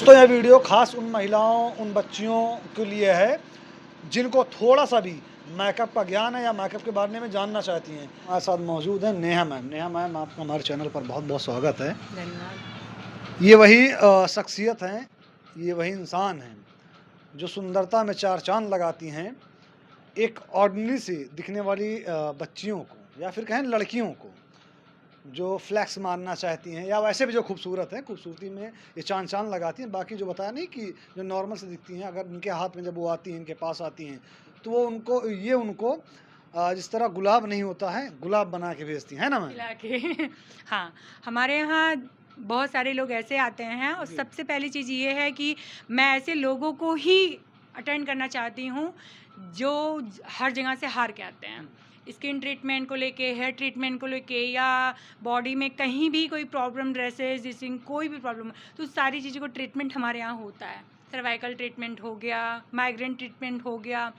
दोस्तों यह वीडियो खास उन महिलाओं, उन बच्चियों के लिए है जिनको थोड़ा सा भी मेकअप का ज्ञान है या मेकअप के बारे में जानना चाहती हैं। हमारे साथ मौजूद हैं नेहा मैम। नेहा मैम, आपका हमारे चैनल पर बहुत बहुत स्वागत है। धन्यवाद। ये वही शख्सियत हैं, ये वही इंसान हैं जो सुंदरता में चार चांद लगाती हैं। एक ऑर्डिनरी सी दिखने वाली बच्चियों को या फिर कहें लड़कियों को जो फ्लैक्स मारना चाहती हैं या वैसे भी जो खूबसूरत हैं, खूबसूरती में ये चाँद चाँद लगाती हैं। बाकी जो बताया नहीं कि जो नॉर्मल से दिखती हैं, अगर इनके हाथ में जब वो आती हैं, इनके पास आती हैं, तो वो उनको जिस तरह गुलाब नहीं होता है, गुलाब बना के भेजती हैं, है ना मैम? खिला के हाँ, हमारे यहाँ बहुत सारे लोग ऐसे आते हैं और जी। सबसे पहली चीज़ ये है कि मैं ऐसे लोगों को ही अटेंड करना चाहती हूँ जो हर जगह से हार के आते हैं। स्किन ट्रीटमेंट को लेके, हेयर ट्रीटमेंट को लेके या बॉडी में कहीं भी कोई प्रॉब्लम, ड्रेसेस, जिसिंग कोई भी प्रॉब्लम, तो सारी चीज़ों को ट्रीटमेंट हमारे यहाँ होता है। सर्वाइकल ट्रीटमेंट हो गया, माइग्रेन ट्रीटमेंट हो गया।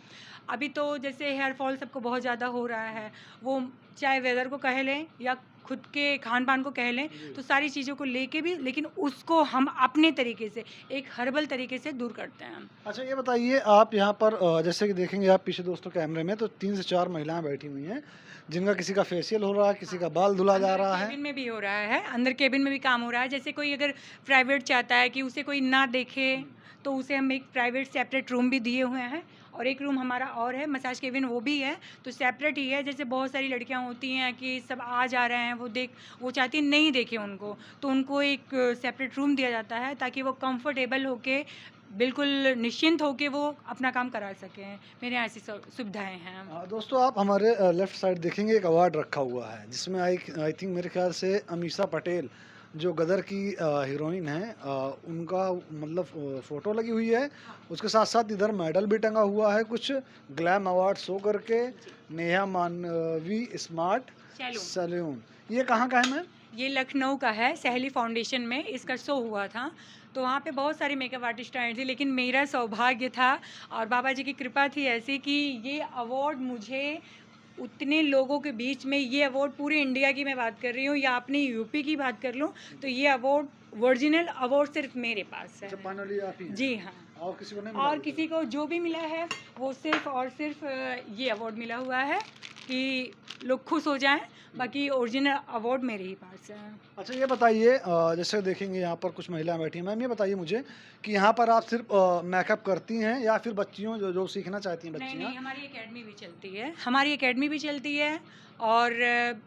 अभी तो जैसे हेयर फॉल सबको बहुत ज़्यादा हो रहा है, वो चाहे वेदर को कह लें या खुद के खान पान को कह लें, तो सारी चीज़ों को लेके भी, लेकिन उसको हम अपने तरीके से एक हर्बल तरीके से दूर करते हैं। अच्छा ये बताइए, आप यहाँ पर जैसे कि देखेंगे आप पीछे दोस्तों कैमरे में, तो 3 से 4 महिलाएँ बैठी हुई हैं, जिनका किसी का फेशियल हो रहा है, किसी का बाल धुला जा अंदर रहा है। केबिन में भी हो रहा है, अंदर केबिन में भी काम हो रहा है। जैसे कोई अगर प्राइवेट चाहता है कि उसे कोई ना देखे, तो उसे हम एक प्राइवेट सेपरेट रूम भी दिए हुए हैं और एक रूम हमारा और है, मसाज केबिन, वो भी है, तो सेपरेट ही है। जैसे बहुत सारी लड़कियां होती हैं कि सब आ जा रहे हैं, वो चाहती हैं नहीं देखें उनको, तो उनको एक सेपरेट रूम दिया जाता है ताकि वो कंफर्टेबल होके, बिल्कुल निश्चिंत होके वो अपना काम करा सकें। मेरे यहाँ ऐसी सुविधाएँ हैं। दोस्तों आप हमारे लेफ्ट साइड देखेंगे, एक अवार्ड रखा हुआ है जिसमें आई आई थिंक मेरे ख्याल से अमीषा पटेल जो गदर की हीरोइन है, उनका मतलब फ़ोटो लगी हुई है। उसके साथ साथ इधर मेडल भी टंगा हुआ है, कुछ ग्लैम अवार्ड शो करके, नेहा मानवी स्मार्ट सैलून। ये कहाँ का है मैम? ये लखनऊ का है, सहेली फाउंडेशन में इसका शो हुआ था, तो वहाँ पे बहुत सारे मेकअप आर्टिस्ट आए थे, लेकिन मेरा सौभाग्य था और बाबा जी की कृपा थी ऐसी कि ये अवार्ड मुझे उतने लोगों के बीच में, ये अवार्ड पूरे इंडिया की मैं बात कर रही हूँ या अपनी यूपी की बात कर लूँ, तो ये अवार्ड, ओरिजिनल अवार्ड सिर्फ मेरे पास है। फाइनली आप ही हैं? जी हाँ। और किसी को नहीं मिला? और किसी को जो भी मिला है वो सिर्फ और सिर्फ ये अवार्ड मिला हुआ है कि लोग खुश हो जाएं, बाकी ओरिजिनल अवार्ड मेरे ही पास है। अच्छा ये बताइए, जैसे देखेंगे यहाँ पर कुछ महिलाएं बैठी हैं, मैम ये बताइए मुझे कि यहाँ पर आप सिर्फ मेकअप करती हैं या फिर बच्चियों जो जो सीखना चाहती हैं नहीं बच्चियाँ? नहीं, हमारी एकेडमी भी चलती है, हमारी एकेडमी भी चलती है और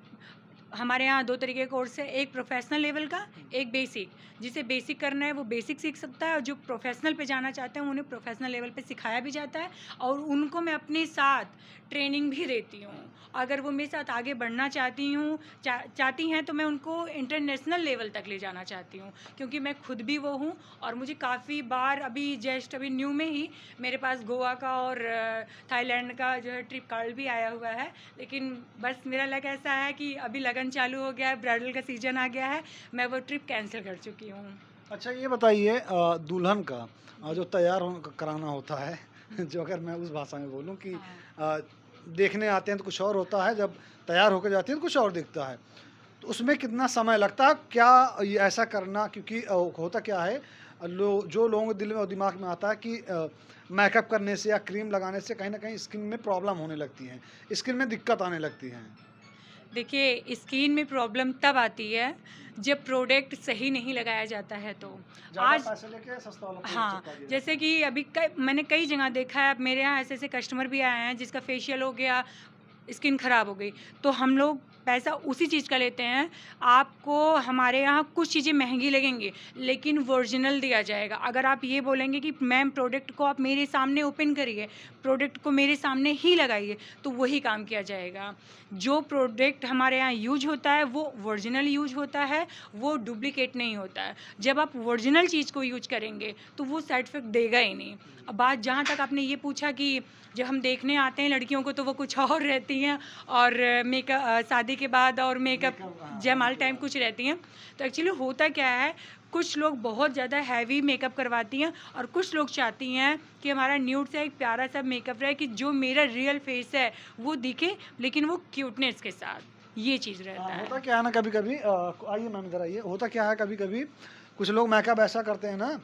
हमारे यहाँ दो तरीके का कोर्स है, एक प्रोफेशनल लेवल का, एक बेसिक। जिसे बेसिक करना है वो बेसिक सीख सकता है और जो प्रोफेशनल पे जाना चाहते हैं उन्हें प्रोफेशनल लेवल पे सिखाया भी जाता है और उनको मैं अपने साथ ट्रेनिंग भी देती हूँ। अगर वो मेरे साथ आगे बढ़ना चाहती हैं तो मैं उनको इंटरनेशनल लेवल तक ले जाना चाहती हूँ, क्योंकि मैं खुद भी वो हूँ और मुझे काफ़ी बार अभी न्यू में ही मेरे पास गोवा का और थाईलैंड का जो है ट्रिप कार्ड भी आया हुआ है। लेकिन बस मेरा लक ऐसा है कि अभी लगन चालू हो गया है, ब्राइडल का सीजन आ गया है, मैं वो ट्रिप कैंसिल कर चुकी हूँ। अच्छा ये बताइए, दुल्हन का जो तैयार कराना होता है जो अगर मैं उस भाषा में बोलूँ कि हाँ। अ, देखने आते हैं तो कुछ और होता है, जब तैयार होकर जाती हैं तो कुछ और दिखता है। तो उसमें कितना समय लगता है? क्या ये ऐसा करना, क्योंकि होता क्या है, जो लोगों के दिल में और दिमाग में आता है कि मेकअप करने से या क्रीम लगाने से कहीं न कहीं स्किन में प्रॉब्लम होने लगती है, स्किन में दिक्कत आने लगती है। देखिए, स्किन में प्रॉब्लम तब आती है जब प्रोडक्ट सही नहीं लगाया जाता है तो। ज़्यादा आज पैसे लेके सस्ता वाला प्रोडक्ट हाँ, चिपका दिया जाता जैसे है। कि अभी मैंने कई जगह देखा है, अब मेरे यहाँ ऐसे-ऐसे कस्टमर भी आए हैं जिसका फेशियल हो गया, स्किन खराब हो गई, तो हम लोग पैसा उसी चीज़ का लेते हैं। आपको हमारे यहाँ कुछ चीज़ें महँगी लगेंगी, लेकिन ओरिजिनल दिया जाएगा। अगर आप ये बोलेंगे कि मैम प्रोडक्ट को आप मेरे सामने ओपन करिए, प्रोडक्ट को मेरे सामने ही लगाइए, तो वही काम किया जाएगा। जो प्रोडक्ट हमारे यहाँ यूज़ होता है वो ओरिजिनल यूज़ होता है, वो डुप्लीकेट नहीं होता है। जब आप ओरिजिनल चीज़ को यूज़ करेंगे तो वो साइड इफ़ेक्ट देगा ही नहीं। अब बात जहाँ तक आपने ये पूछा कि जब हम देखने आते हैं लड़कियों को तो वो कुछ और रहती हैं और शादी के बाद और मेकअप जयमाल टाइम कुछ रहती हैं। तो एक्चुअली होता क्या है, कुछ लोग बहुत ज़्यादा हैवी मेकअप करवाती हैं और कुछ लोग चाहती हैं कि हमारा न्यूड सा एक प्यारा सा मेकअप रहे, कि जो मेरा रियल फेस है वो दिखे, लेकिन वो क्यूटनेस के साथ। ये चीज़ रहता है। होता क्या है ना, कभी-कभी आइए मैम इधर आइए, होता क्या है कभी-कभी कुछ लोग मेकअप ऐसा करते हैं ना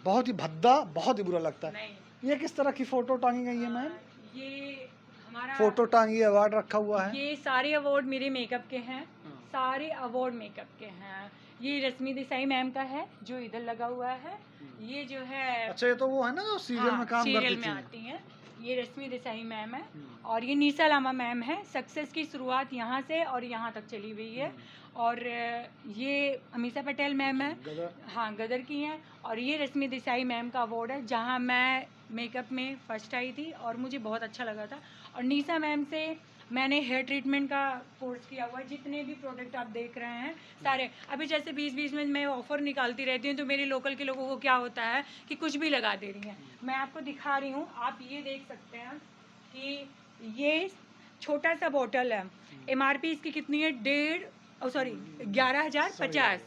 बहुत ही भद्दा, बहुत ही बुरा लगता है। नहीं ये किस तरह की फोटो टांगी गई है मैम? ये हमारा फोटो टांगी, अवार्ड रखा हुआ है। ये सारे अवार्ड मेरे मेकअप के हैं, हाँ। सारे अवार्ड मेकअप के हैं। ये रश्मि देसाई मैम का है जो इधर लगा हुआ है। ये जो है अच्छा, ये तो वो है ना जो सीरियल में काम सीरियल करती में थी। आती हैं। ये रश्मि देसाई मैम है और ये निशा लामा मैम है। सक्सेस की शुरुआत यहाँ से और यहाँ तक चली हुई है। और ये अमीषा पटेल मैम है, गदर। हाँ गदर की हैं। और ये रश्मि देसाई मैम का अवार्ड है जहाँ मैं मेकअप में फर्स्ट आई थी और मुझे बहुत अच्छा लगा था। और निशा मैम से मैंने हेयर ट्रीटमेंट का कोर्स किया हुआ है। जितने भी प्रोडक्ट आप देख रहे हैं सारे, अभी जैसे 20-20 में मैं ऑफ़र निकालती रहती हूँ तो मेरे लोकल के लोगों को क्या होता है कि कुछ भी लगा दे रही हैं। मैं आपको दिखा रही हूँ, आप ये देख सकते हैं कि ये छोटा सा बॉटल है। MRP इसकी कितनी है? 11,050।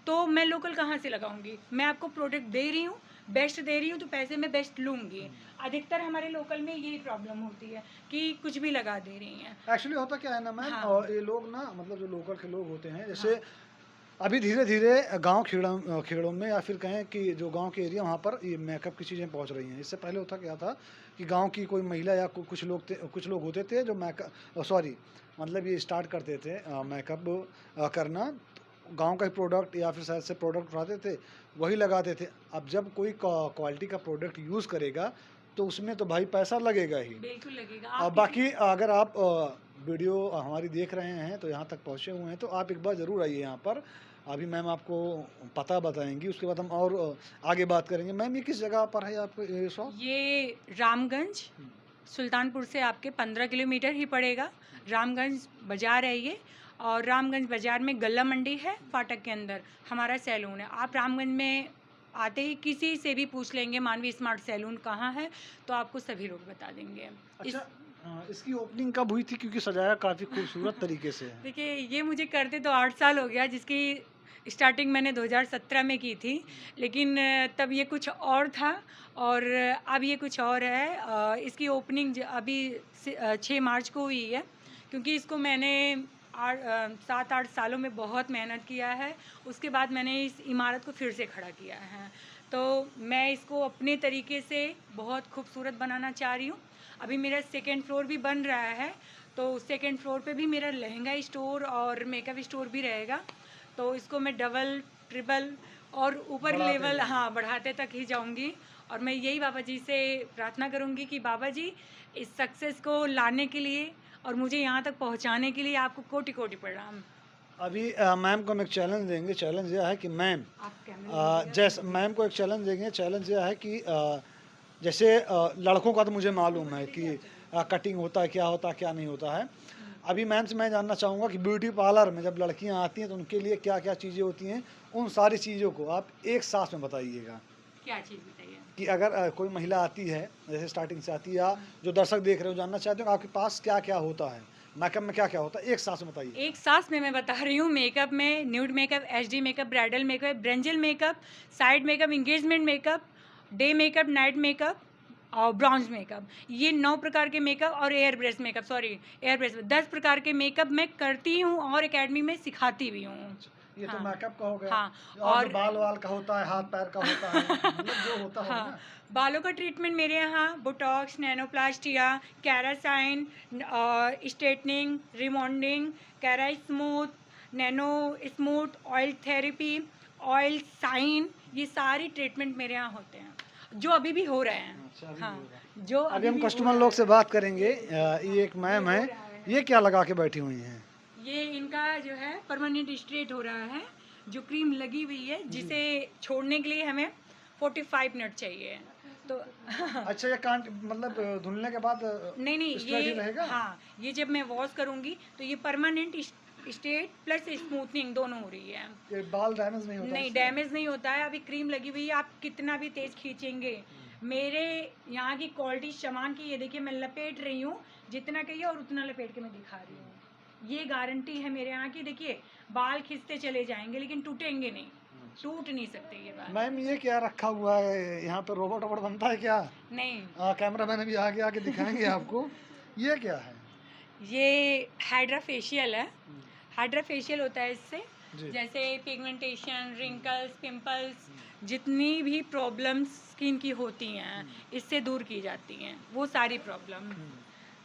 तो मैं लोकल कहाँ से लगाऊंगी? मैं आपको प्रोडक्ट दे रही हूँ, बेस्ट दे रही हूँ तो पैसे में बेस्ट लूँगी। अधिकतर हमारे लोकल में यही प्रॉब्लम होती है कि कुछ भी लगा दे रही हैं। एक्चुअली होता क्या है ना मैम, हाँ। और ये लोग ना मतलब जो लोकल के लोग होते हैं, जैसे अभी धीरे धीरे गांव खेड़ों में या फिर कहें कि जो गांव के एरिया वहाँ पर ये मेकअप की चीज़ें पहुँच रही हैं। इससे पहले होता क्या था कि गांव की कोई महिला या कुछ लोग होते थे जो मतलब ये स्टार्ट करते थे मेकअप करना। गांव का ही प्रोडक्ट या फिर शहर से प्रोडक्ट उठाते थे, वही लगाते थे। अब जब कोई क्वालिटी का प्रोडक्ट यूज़ करेगा तो उसमें तो भाई पैसा लगेगा ही। बिल्कुल लगेगा। और बाकी अगर आप वीडियो हमारी देख रहे हैं तो यहाँ तक पहुँचे हुए हैं तो आप एक बार ज़रूर आइए यहाँ पर। अभी मैम आपको पता बताएंगी, उसके बाद हम और आगे बात करेंगे। मैम ये किस जगह पर है आपको ये शॉप? ये रामगंज सुल्तानपुर से आपके 15 किलोमीटर ही पड़ेगा। रामगंज बाज़ार है ये, और रामगंज बाज़ार में गल्ला मंडी है, फाटक के अंदर हमारा सैलून है। आप रामगंज में आते ही किसी से भी पूछ लेंगे मानवी स्मार्ट सैलून कहाँ है तो आपको सभी लोग बता देंगे। अच्छा, इसकी ओपनिंग कब हुई थी? क्योंकि सजाया काफ़ी खूबसूरत तरीके से है। देखिए ये मुझे करते तो 8 साल हो गया, जिसकी स्टार्टिंग मैंने 2017 में की थी, लेकिन तब ये कुछ और था और अब ये कुछ और है। इसकी ओपनिंग अभी 6 मार्च को हुई है, क्योंकि इसको मैंने 7-8 सालों में बहुत मेहनत किया है। उसके बाद मैंने इस इमारत को फिर से खड़ा किया है, तो मैं इसको अपने तरीके से बहुत खूबसूरत बनाना चाह रही हूँ। अभी मेरा 2nd फ्लोर भी बन रहा है, तो 2nd फ्लोर पे भी मेरा लहंगा स्टोर और मेकअप स्टोर भी रहेगा। तो इसको मैं डबल, ट्रिपल और ऊपर लेवल बढ़ाते तक ही जाऊंगी। और मैं यही बाबा जी से प्रार्थना करूंगी कि बाबा जी इस सक्सेस को लाने के लिए और मुझे यहाँ तक पहुँचाने के लिए आपको कोटि कोटि प्रणाम। अभी मैम को हम एक चैलेंज देंगे। चैलेंज यह है कि मैम आप जैसे मैम को एक चैलेंज देंगे। चैलेंज यह है कि जैसे लड़कों का तो मुझे मालूम है कि कटिंग होता है, क्या होता है, क्या नहीं होता है। अभी मैम से मैं जानना चाहूँगा कि ब्यूटी पार्लर में जब लड़कियां आती हैं तो उनके लिए क्या क्या चीज़ें होती हैं, उन सारी चीज़ों को आप एक सांस में बताइएगा। क्या चीज़ बताइए? कि अगर कोई महिला आती है, जैसे स्टार्टिंग से आती है, या जो दर्शक देख रहे हो जानना चाहते हो आपके पास क्या क्या होता है, मेकअप में क्या क्या होता है, एक सांस में बताइए। एक सांस में मैं बता रही हूँ। मेकअप में nude makeup, HD makeup, bridal makeup, ब्रेंजल makeup, side makeup, engagement makeup, day makeup, night makeup और ब्राउन्ज मेकअप, ये 9 प्रकार के मेकअप और एयर ब्रश मेकअप, 10 प्रकार के मेकअप मैं करती हूँ और एकेडमी में सिखाती भी हूँ। ये तो मेकअप का हो गया। हाँ, और बाल वाल का होता है, हाथ पैर का होता है, मतलब जो होता है ना। बालों का ट्रीटमेंट मेरे यहाँ botox, nanoplastia, keratin, straightening, rebonding, kera smooth, nano smooth, oil therapy, oil shine, ये सारी ट्रीटमेंट मेरे यहाँ होते हैं जो अभी भी हो रहे हैं। जो अभी हम कस्टमर लोग से बात करेंगे। ये एक मैम है, ये क्या लगा के बैठी हुई हैं? ये इनका जो है परमानेंट स्ट्रेट हो रहा है, जो क्रीम लगी हुई है, जिसे छोड़ने के लिए हमें 45 मिनट चाहिए। तो अच्छा, ये कांट मतलब धुलने के बाद नहीं स्ट्रेट ही रहेगा? हाँ, ये जब मैं वॉश करूंगी तो ये परमानेंट स्ट्रेट प्लस स्मूथनिंग दोनों हो रही है। ये बाल डैमेज नहीं होता? नहीं, डैमेज नहीं होता है। अभी क्रीम लगी हुई है, आप कितना भी तेज खींचेंगे। मेरे यहाँ की क्वालिटी सामान की, ये देखिए मैं लपेट रही हूँ, जितना कहिए और उतना लपेट के मैं दिखा रही हूँ। ये गारंटी है मेरे यहाँ की। देखिए बाल खींचते चले जाएंगे लेकिन टूटेंगे नहीं, टूट नहीं सकते ये बाल। मैम ये क्या रखा हुआ है यहाँ पे? रोबोट वोबोट बनता है क्या? नहीं, कैमरा मैन भी आगे आके दिखाएंगे आपको। ये क्या है? ये हाइड्रा फेशियल है। हाइड्रा फेशियल होता है इससे, जैसे पिगमेंटेशन, रिंकल्स, पिंपल्स, जितनी भी प्रॉब्लम्स स्किन की होती हैं इससे दूर की जाती हैं, वो सारी प्रॉब्लम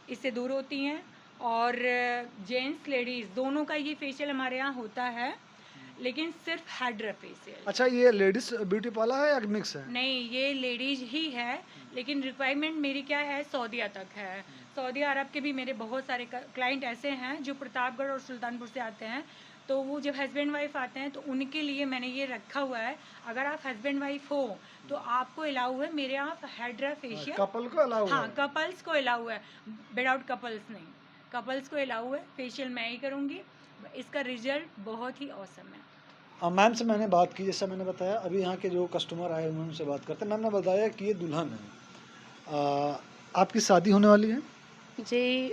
इससे दूर होती हैं। और जेंट्स लेडीज़ दोनों का ये फेशियल हमारे यहाँ होता है, लेकिन सिर्फ हाइड्रा फेशियल। अच्छा, ये लेडीज ब्यूटी पार्लर है या मिक्स है? नहीं, ये लेडीज ही है, लेकिन रिक्वायरमेंट मेरी क्या है, सऊदीया तक है। सऊदी अरब के भी मेरे बहुत सारे क्लाइंट ऐसे हैं जो प्रतापगढ़ और सुल्तानपुर से आते हैं, तो वो जब हस्बैंड वाइफ आते हैं तो उनके लिए मैंने ये रखा हुआ है, अगर आप हस्बैंड वाइफ हो तो आपको अलाउ है मेरे यहाँ हाइड्रा फेशियल। कपल को अलाउ हाँ, है? कपल्स को अलाउ है, विदाउट कपल्स नहीं, कपल्स को अलाउ है। फेशियल मैं ही करूँगी, इसका रिजल्ट बहुत ही औसम है। मैम से मैंने बात की, जैसा मैंने बताया अभी यहाँ के जो कस्टमर आए उन्होंने उनसे बात करते हैं। मैम ने बताया कि ये दुल्हन है, आपकी शादी होने वाली है? जी,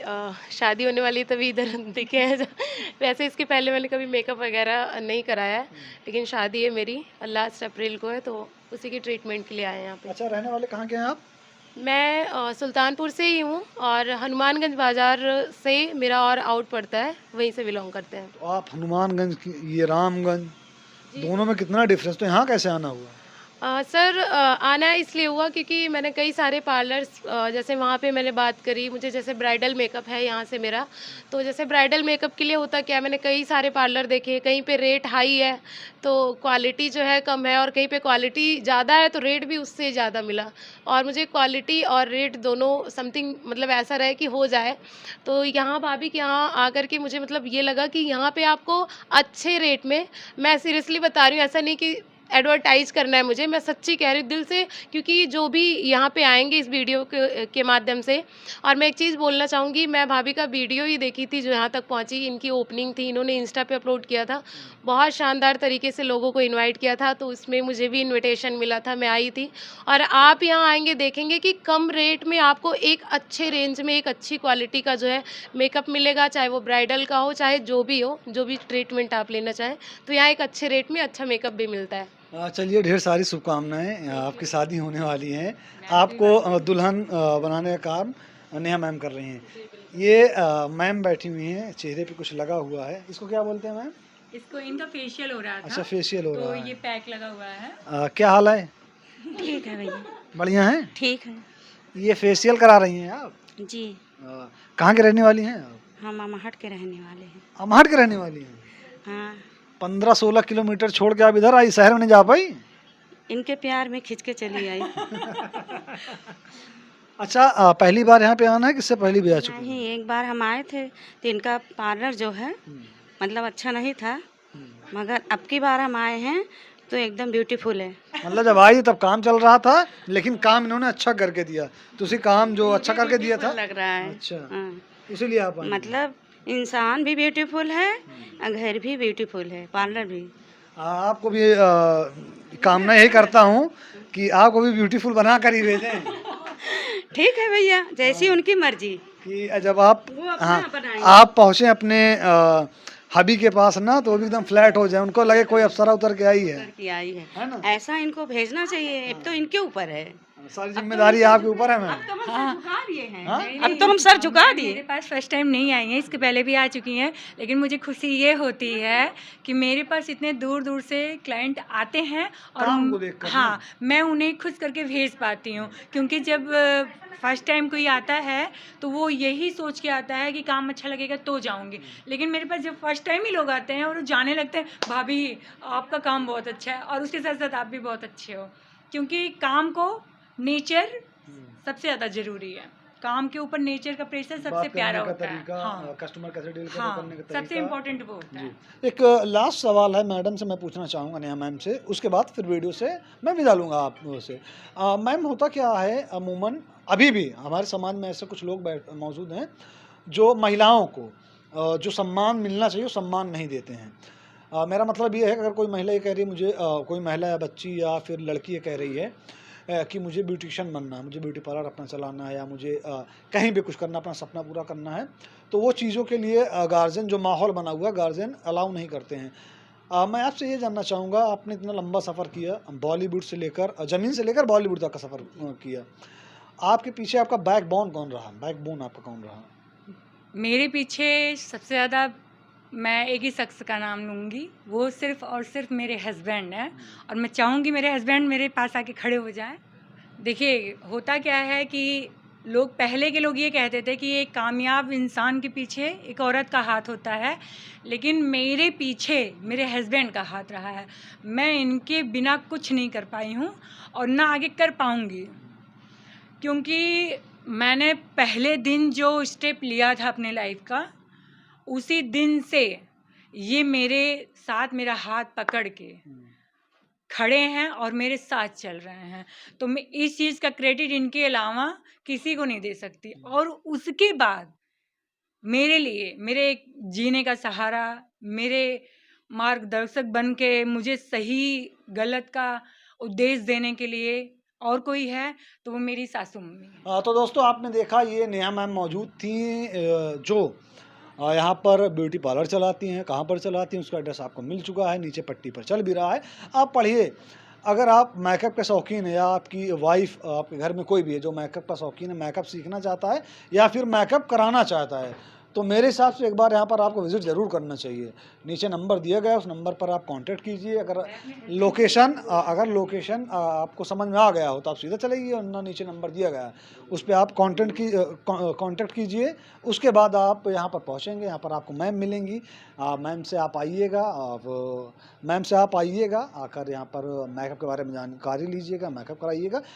शादी होने वाली तभी इधर दिखे हैं। वैसे इसके पहले मैंने कभी मेकअप वगैरह नहीं कराया है, लेकिन शादी है मेरी लास्ट अप्रैल को है, तो उसी की ट्रीटमेंट के लिए आए हैं यहाँ पे। अच्छा, रहने वाले कहाँ के हैं आप? मैं सुल्तानपुर से ही हूँ और हनुमानगंज बाज़ार से मेरा और आउट पड़ता है, वहीं से बिलोंग करते हैं। तो आप हनुमानगंज की, ये रामगंज, दोनों में कितना डिफरेंस, तो यहाँ कैसे आना हुआ? सर, आना इसलिए हुआ क्योंकि मैंने कई सारे पार्लर्स, जैसे वहाँ पे मैंने बात करी, मुझे जैसे ब्राइडल मेकअप है यहाँ से मेरा, तो जैसे ब्राइडल मेकअप के लिए होता क्या, मैंने कई सारे पार्लर देखे, कहीं पे रेट हाई है तो क्वालिटी जो है कम है, और कहीं पे क्वालिटी ज़्यादा है तो रेट भी उससे ज़्यादा मिला। और मुझे क्वालिटी और रेट दोनों समथिंग मतलब ऐसा रहे कि हो जाए, तो यहाँ भाभी के यहाँ आकर के मुझे मतलब ये लगा कि यहाँ पे आपको अच्छे रेट में, मैं सीरियसली बता रही हूँ, ऐसा नहीं कि एडवर्टाइज करना है मुझे, मैं सच्ची कह रही हूँ दिल से, क्योंकि जो भी यहाँ पे आएंगे इस वीडियो के माध्यम से। और मैं एक चीज़ बोलना चाहूँगी, मैं भाभी का वीडियो ही देखी थी जो यहाँ तक पहुँची, इनकी ओपनिंग थी, इन्होंने इंस्टा पे अपलोड किया था, बहुत शानदार तरीके से लोगों को इन्वाइट किया था, तो उसमें मुझे भी इन्विटेशन मिला था, मैं आई थी। और आप यहाँ आएंगे देखेंगे कि कम रेट में आपको एक अच्छे रेंज में एक अच्छी क्वालिटी का जो है मेकअप मिलेगा, चाहे वो ब्राइडल का हो, चाहे जो भी हो, जो भी ट्रीटमेंट आप लेना चाहें, तो यहाँ एक अच्छे रेट में अच्छा मेकअप भी मिलता है। चलिए, ढेर सारी शुभकामनाएं, आपकी शादी होने वाली है, आपको दुल्हन बनाने का काम नेहा मैम कर रही हैं। ये मैम बैठी हुई हैं, चेहरे पे कुछ लगा हुआ है, इसको क्या बोलते हैं मैम? इसको इनका फेशियल हो रहा था। अच्छा, फेशियल हो तो रहा है। ये पैक लगा हुआ है। क्या हाल है? ठीक है भैया, बढ़िया है। ठीक है ये फेशियल करा रही हैं आप? जी। कहाँ के रहने वाली हैं आप? हम अमहट के रहने वाले हैं। अमहट के रहने वाली हैं? हाँ, 15-16 किलोमीटर छोड़ के आप इधर आई, शहर में नहीं जा पाई? इनके प्यार में खिंच के चली आई। अच्छा, पहली बार यहाँ पे आना है, किससे पहले भी आ चुकी हैं? नहीं, एक बार हम आए थे तो इनका पार्लर जो है मतलब अच्छा नहीं था, मगर अब की बार हम आए हैं तो एकदम ब्यूटीफुल है। मतलब जब आई तब काम चल रहा था, लेकिन काम इन्होंने अच्छा करके दिया, तो उसी काम जो अच्छा करके दिया था लग रहा है। अच्छा, हाँ, इसीलिए आप आई। मतलब इंसान भी ब्यूटीफुल है और घर भी ब्यूटीफुल है, पार्लर भी। आपको भी कामना यही करता हूँ कि आपको भी ब्यूटीफुल बना कर ही भेजें, ठीक है भैया, जैसी उनकी मर्जी। कि जब आप वो अपना हाँ बनाएंगे। आप पहुँचे अपने हबी के पास ना, तो वो भी एकदम फ्लैट हो जाए, उनको लगे कोई अप्सरा उतर के आई है की आई है ना? ऐसा इनको भेजना चाहिए। अब तो इनके ऊपर है, सारी जिम्मेदारी आपके ऊपर है मैम। अब तो हम सर झुका दिए हैं। हाँ? अब तो हम सर झुका दिए। मेरे पास फर्स्ट टाइम नहीं आई हैं, इसके पहले भी आ चुकी हैं, लेकिन मुझे खुशी ये होती है कि मेरे पास इतने दूर दूर से क्लाइंट आते हैं और काम को देखकर हाँ, मैं उन्हें खुश करके भेज पाती हूँ, क्योंकि जब फर्स्ट टाइम कोई आता है तो वो यही सोच के आता है कि काम अच्छा लगेगा तो जाऊंगी, लेकिन मेरे पास जब फर्स्ट टाइम ही लोग आते हैं और वो जाने लगते हैं, भाभी आपका काम बहुत अच्छा है, और उसके साथ साथ आप भी बहुत अच्छे हो, क्योंकि काम को नेचर सबसे ज़्यादा ज़रूरी है, काम के ऊपर नेचर का प्रेशर सबसे प्यारा होता है। हाँ, कस्टमर कैसे डील हाँ, करने का तरीका। सबसे इम्पोर्टेंट वो होता है। एक लास्ट सवाल है मैडम से, मैं पूछना चाहूँगा नेहा मैम से, उसके बाद फिर वीडियो से मैं विदा लूँगा आप से। मैम, होता क्या है अमूमन अभी भी हमारे समाज में ऐसे कुछ लोग मौजूद हैं जो महिलाओं को जो सम्मान मिलना चाहिए वो सम्मान नहीं देते हैं। मेरा मतलब ये है कि अगर कोई महिला ये कह रही है मुझे, कोई महिला या बच्ची या फिर लड़की ये कह रही है कि मुझे ब्यूटिशियन बनना है, मुझे ब्यूटी पार्लर अपना चलाना है, या मुझे कहीं भी कुछ करना, अपना सपना पूरा करना है, तो वो चीज़ों के लिए गार्जियन, जो माहौल बना हुआ है, गार्जियन अलाउ नहीं करते हैं। मैं आपसे ये जानना चाहूँगा, आपने इतना लंबा सफ़र किया, बॉलीवुड से लेकर, ज़मीन से लेकर बॉलीवुड तक का सफ़र किया, आपके पीछे आपका बैकबोन कौन रहा? बैकबोन आपका कौन रहा? मेरे पीछे सबसे ज़्यादा मैं एक ही शख्स का नाम लूँगी, वो सिर्फ़ और सिर्फ मेरे हस्बैंड हैं और मैं चाहूँगी मेरे हस्बैंड मेरे पास आके खड़े हो जाएँ। देखिए, होता क्या है कि पहले के लोग ये कहते थे कि एक कामयाब इंसान के पीछे एक औरत का हाथ होता है, लेकिन मेरे पीछे मेरे हस्बैंड का हाथ रहा है। मैं इनके बिना कुछ नहीं कर पाई हूँ और ना आगे कर पाऊँगी, क्योंकि मैंने पहले दिन जो स्टेप लिया था अपने लाइफ का, उसी दिन से ये मेरे साथ मेरा हाथ पकड़ के खड़े हैं और मेरे साथ चल रहे हैं। तो मैं इस चीज़ का क्रेडिट इनके अलावा किसी को नहीं दे सकती। और उसके बाद मेरे लिए मेरे एक जीने का सहारा, मेरे मार्गदर्शक बन के मुझे सही गलत का उपदेश देने के लिए और कोई है तो वो मेरी सासू मम्मी है। तो दोस्तों आपने देखा ये नेहा मैम मौजूद थी जो यहाँ पर ब्यूटी पार्लर चलाती हैं। कहाँ पर चलाती हैं उसका एड्रेस आपको मिल चुका है, नीचे पट्टी पर चल भी रहा है, आप पढ़िए। अगर आप मेकअप के शौकीन हैं या आपकी वाइफ, आपके घर में कोई भी है जो मेकअप का शौकीन है, मेकअप सीखना चाहता है या फिर मेकअप कराना चाहता है, तो मेरे हिसाब से एक बार यहाँ पर आपको विज़िट ज़रूर करना चाहिए। नीचे नंबर दिया गया है, उस नंबर पर आप कांटेक्ट कीजिए। अगर लोकेशन आपको समझ में आ गया हो तो आप सीधा चले जाइए, वरना नीचे नंबर दिया गया है, उस पर आप कांटेक्ट कीजिए। उसके बाद आप यहाँ पर पहुँचेंगे, यहाँ पर आपको मैम मिलेंगी। मैम से आप आइएगा, आकर यहाँ पर मेकअप के बारे में जानकारी लीजिएगा, मेकअप कराइएगा।